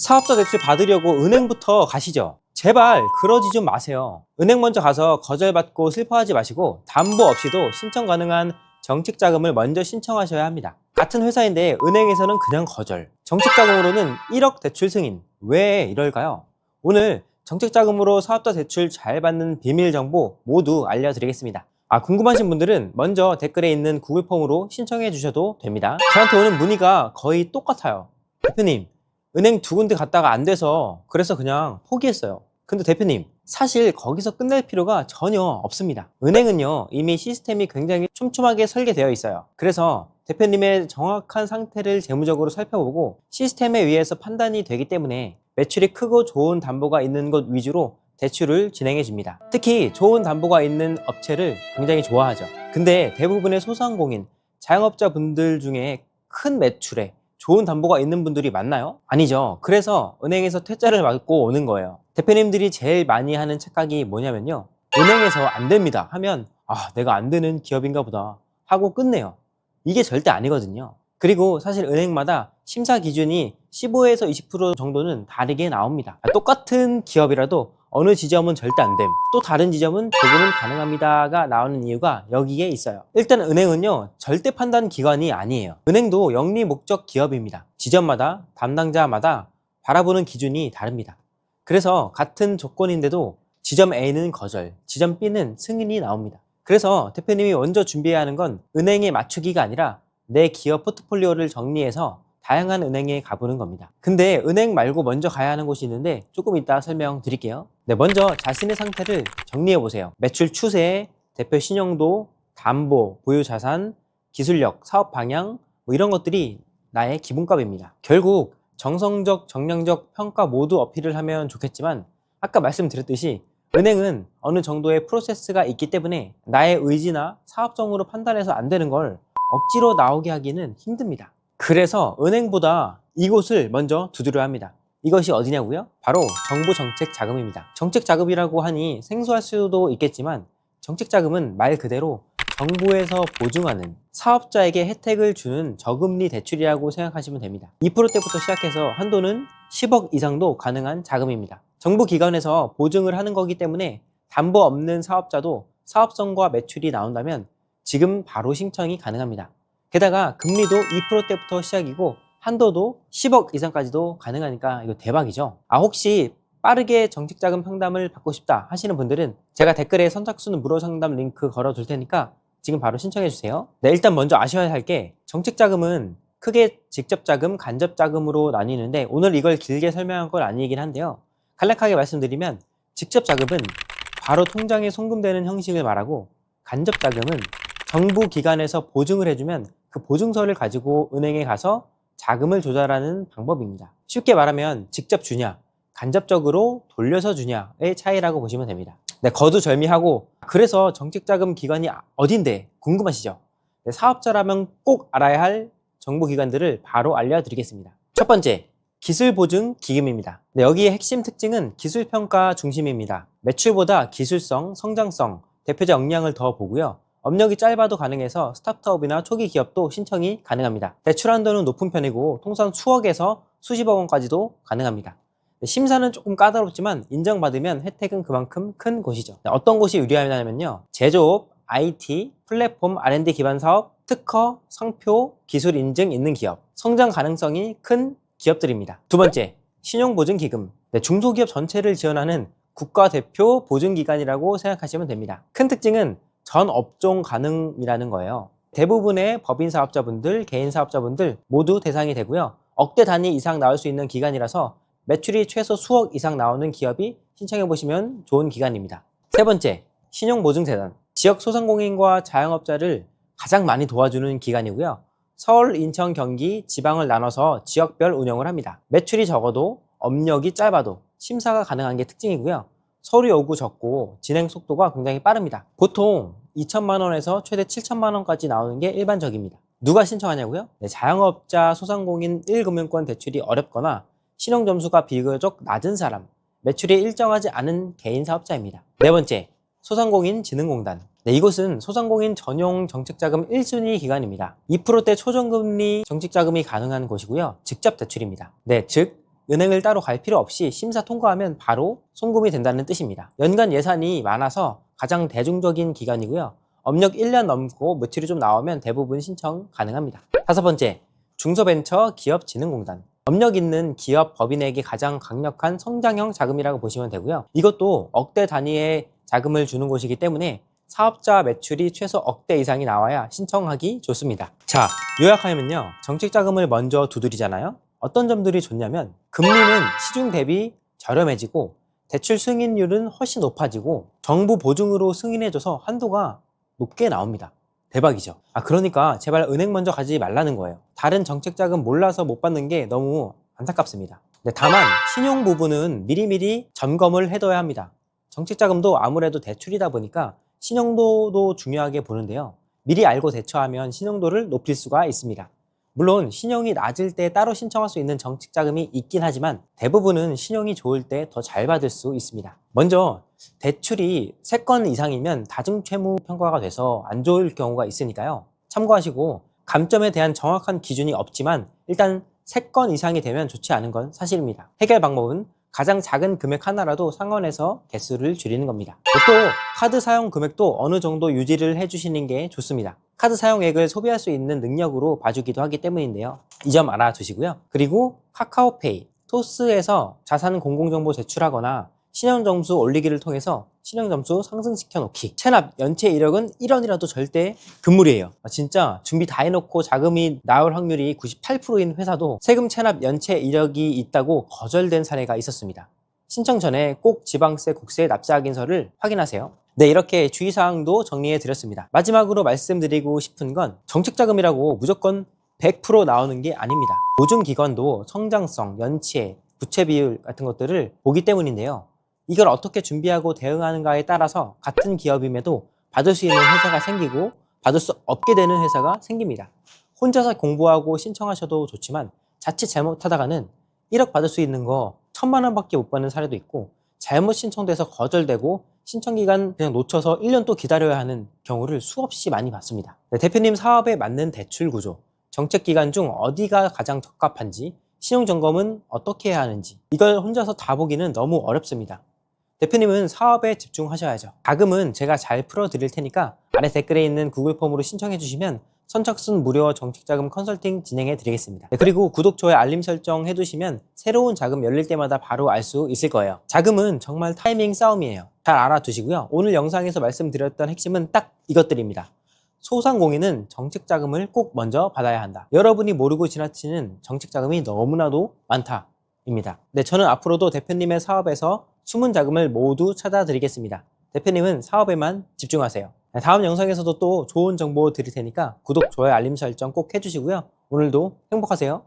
사업자 대출 받으려고 은행부터 가시죠. 제발 그러지 좀 마세요. 은행 먼저 가서 거절받고 슬퍼하지 마시고 담보 없이도 신청 가능한 정책자금을 먼저 신청하셔야 합니다. 같은 회사인데 은행에서는 그냥 거절, 정책자금으로는 1억 대출 승인. 왜 이럴까요? 오늘 정책자금으로 사업자 대출 잘 받는 비밀 정보 모두 알려드리겠습니다. 궁금하신 분들은 먼저 댓글에 있는 구글 폼으로 신청해 주셔도 됩니다. 저한테 오는 문의가 거의 똑같아요. 대표님, 은행 두 군데 갔다가 안 돼서 그래서 그냥 포기했어요. 근데 대표님, 사실 거기서 끝낼 필요가 전혀 없습니다. 은행은요, 이미 시스템이 굉장히 촘촘하게 설계되어 있어요. 그래서 대표님의 정확한 상태를 재무적으로 살펴보고 시스템에 의해서 판단이 되기 때문에 매출이 크고 좋은 담보가 있는 곳 위주로 대출을 진행해 줍니다. 특히 좋은 담보가 있는 업체를 굉장히 좋아하죠. 근데 대부분의 소상공인, 자영업자분들 중에 큰 매출에 좋은 담보가 있는 분들이 많나요? 아니죠. 그래서 은행에서 퇴짜를 맞고 오는 거예요. 대표님들이 제일 많이 하는 착각이 뭐냐면요, 은행에서 안 됩니다 하면 내가 안 되는 기업인가 보다 하고 끝내요. 이게 절대 아니거든요. 그리고 사실 은행마다 심사 기준이 15에서 20% 정도는 다르게 나옵니다. 똑같은 기업이라도 어느 지점은 절대 안 됨, 또 다른 지점은 조금은 가능합니다가 나오는 이유가 여기에 있어요. 일단 은행은요, 절대 판단 기관이 아니에요. 은행도 영리 목적 기업입니다. 지점마다 담당자마다 바라보는 기준이 다릅니다. 그래서 같은 조건인데도 지점 A는 거절, 지점 B는 승인이 나옵니다. 그래서 대표님이 먼저 준비해야 하는 건 은행에 맞추기가 아니라 내 기업 포트폴리오를 정리해서 다양한 은행에 가보는 겁니다. 근데 은행 말고 먼저 가야 하는 곳이 있는데 조금 이따 설명드릴게요. 먼저 자신의 상태를 정리해 보세요. 매출 추세, 대표 신용도, 담보, 보유 자산, 기술력, 사업 방향, 이런 것들이 나의 기본값입니다. 결국 정성적, 정량적 평가 모두 어필을 하면 좋겠지만 아까 말씀드렸듯이 은행은 어느 정도의 프로세스가 있기 때문에 나의 의지나 사업성으로 판단해서 안 되는 걸 억지로 나오게 하기는 힘듭니다. 그래서 은행보다 이곳을 먼저 두드려야 합니다. 이것이 어디냐고요? 바로 정부정책자금입니다. 정책자금이라고 하니 생소할 수도 있겠지만 정책자금은 말 그대로 정부에서 보증하는, 사업자에게 혜택을 주는 저금리 대출이라고 생각하시면 됩니다. 2%대부터 시작해서 한도는 10억 이상도 가능한 자금입니다. 정부 기관에서 보증을 하는 거기 때문에 담보 없는 사업자도 사업성과 매출이 나온다면 지금 바로 신청이 가능합니다. 게다가 금리도 2%대부터 시작이고 한도도 10억 이상까지도 가능하니까 이거 대박이죠. 혹시 빠르게 정책자금 상담을 받고 싶다 하시는 분들은 제가 댓글에 선착순 무료 상담 링크 걸어둘 테니까 지금 바로 신청해 주세요. 일단 먼저 아셔야 할 게 정책자금은 크게 직접자금, 간접자금으로 나뉘는데 오늘 이걸 길게 설명한 건 아니긴 한데요. 간략하게 말씀드리면 직접자금은 바로 통장에 송금되는 형식을 말하고, 간접자금은 정부 기관에서 보증을 해주면 그 보증서를 가지고 은행에 가서 자금을 조달하는 방법입니다. 쉽게 말하면 직접 주냐, 간접적으로 돌려서 주냐의 차이라고 보시면 됩니다. 거두절미하고, 그래서 정책자금 기관이 어딘데 궁금하시죠? 사업자라면 꼭 알아야 할 정부기관들을 바로 알려드리겠습니다. 첫 번째, 기술보증기금입니다. 여기의 핵심 특징은 기술평가 중심입니다. 매출보다 기술성, 성장성, 대표자 역량을 더 보고요. 업력이 짧아도 가능해서 스타트업이나 초기 기업도 신청이 가능합니다. 대출 한도는 높은 편이고 통상 수억에서 수십억 원까지도 가능합니다. 심사는 조금 까다롭지만 인정받으면 혜택은 그만큼 큰 곳이죠. 어떤 곳이 유리하냐면요, 제조업, IT, 플랫폼 R&D 기반 사업, 특허, 상표, 기술 인증 있는 기업, 성장 가능성이 큰 기업들입니다. 두 번째, 신용보증기금. 중소기업 전체를 지원하는 국가대표 보증기관이라고 생각하시면 됩니다. 큰 특징은 전 업종 가능이라는 거예요. 대부분의 법인 사업자분들, 개인 사업자분들 모두 대상이 되고요. 억대 단위 이상 나올 수 있는 기간이라서 매출이 최소 수억 이상 나오는 기업이 신청해 보시면 좋은 기간입니다. 세 번째, 신용보증재단. 지역 소상공인과 자영업자를 가장 많이 도와주는 기관이고요. 서울, 인천, 경기, 지방을 나눠서 지역별 운영을 합니다. 매출이 적어도 업력이 짧아도 심사가 가능한 게 특징이고요. 서류 요구 적고 진행 속도가 굉장히 빠릅니다. 보통 2천만 원에서 최대 7천만 원까지 나오는 게 일반적입니다. 누가 신청하냐고요? 자영업자, 소상공인 1금융권 대출이 어렵거나 신용 점수가 비교적 낮은 사람, 매출이 일정하지 않은 개인 사업자입니다. 네 번째, 소상공인진흥공단. 이곳은 소상공인 전용 정책자금 1순위 기관입니다. 2%대 초정금리 정책자금이 가능한 곳이고요. 직접 대출입니다. 즉 은행을 따로 갈 필요 없이 심사 통과하면 바로 송금이 된다는 뜻입니다. 연간 예산이 많아서 가장 대중적인 기관이고요. 업력 1년 넘고 매출이 좀 나오면 대부분 신청 가능합니다. 다섯 번째, 중소벤처기업진흥공단. 업력 있는 기업 법인에게 가장 강력한 성장형 자금이라고 보시면 되고요. 이것도 억대 단위의 자금을 주는 곳이기 때문에 사업자 매출이 최소 억대 이상이 나와야 신청하기 좋습니다. 자, 요약하면요. 정책자금을 먼저 두드리잖아요. 어떤 점들이 좋냐면 금리는 시중 대비 저렴해지고 대출 승인율은 훨씬 높아지고 정부 보증으로 승인해줘서 한도가 높게 나옵니다. 대박이죠. 그러니까 제발 은행 먼저 가지 말라는 거예요. 다른 정책자금 몰라서 못 받는 게 너무 안타깝습니다. 다만 신용 부분은 미리미리 점검을 해둬야 합니다. 정책자금도 아무래도 대출이다 보니까 신용도도 중요하게 보는데요. 미리 알고 대처하면 신용도를 높일 수가 있습니다. 물론 신용이 낮을 때 따로 신청할 수 있는 정책자금이 있긴 하지만 대부분은 신용이 좋을 때 더 잘 받을 수 있습니다. 먼저 대출이 3건 이상이면 다중채무 평가가 돼서 안 좋을 경우가 있으니까요. 참고하시고 감점에 대한 정확한 기준이 없지만 일단 3건 이상이 되면 좋지 않은 건 사실입니다. 해결 방법은 가장 작은 금액 하나라도 상환해서 개수를 줄이는 겁니다. 또 카드 사용 금액도 어느 정도 유지를 해주시는 게 좋습니다. 카드 사용액을 소비할 수 있는 능력으로 봐주기도 하기 때문인데요. 이 점 알아두시고요. 그리고 카카오페이, 토스에서 자산 공공정보 제출하거나 신용점수 올리기를 통해서 신용점수 상승시켜 놓기. 체납 연체 이력은 1원이라도 절대 금물이에요. 진짜 준비 다 해놓고 자금이 나올 확률이 98%인 회사도 세금 체납 연체 이력이 있다고 거절된 사례가 있었습니다. 신청 전에 꼭 지방세, 국세 납세 확인서를 확인하세요. 네, 이렇게 주의사항도 정리해 드렸습니다. 마지막으로 말씀드리고 싶은 건 정책자금이라고 무조건 100% 나오는 게 아닙니다. 보증기관도 성장성, 연체, 부채 비율 같은 것들을 보기 때문인데요. 이걸 어떻게 준비하고 대응하는가에 따라서 같은 기업임에도 받을 수 있는 회사가 생기고 받을 수 없게 되는 회사가 생깁니다. 혼자서 공부하고 신청하셔도 좋지만 자칫 잘못하다가는 1억 받을 수 있는 거 1,000만 원밖에 못 받는 사례도 있고 잘못 신청돼서 거절되고 신청기간 그냥 놓쳐서 1년 또 기다려야 하는 경우를 수없이 많이 봤습니다. 대표님 사업에 맞는 대출 구조, 정책기간 중 어디가 가장 적합한지, 신용점검은 어떻게 해야 하는지 이걸 혼자서 다 보기는 너무 어렵습니다. 대표님은 사업에 집중하셔야죠. 자금은 제가 잘 풀어드릴 테니까 아래 댓글에 있는 구글 폼으로 신청해 주시면 선착순 무료 정책자금 컨설팅 진행해 드리겠습니다. 그리고 구독, 좋아요, 알림 설정 해두시면 새로운 자금 열릴 때마다 바로 알 수 있을 거예요. 자금은 정말 타이밍 싸움이에요. 잘 알아두시고요. 오늘 영상에서 말씀드렸던 핵심은 딱 이것들입니다. 소상공인은 정책자금을 꼭 먼저 받아야 한다. 여러분이 모르고 지나치는 정책자금이 너무나도 많다입니다. 저는 앞으로도 대표님의 사업에서 숨은 자금을 모두 찾아드리겠습니다. 대표님은 사업에만 집중하세요. 다음 영상에서도 또 좋은 정보 드릴 테니까 구독, 좋아요, 알림 설정 꼭 해주시고요. 오늘도 행복하세요.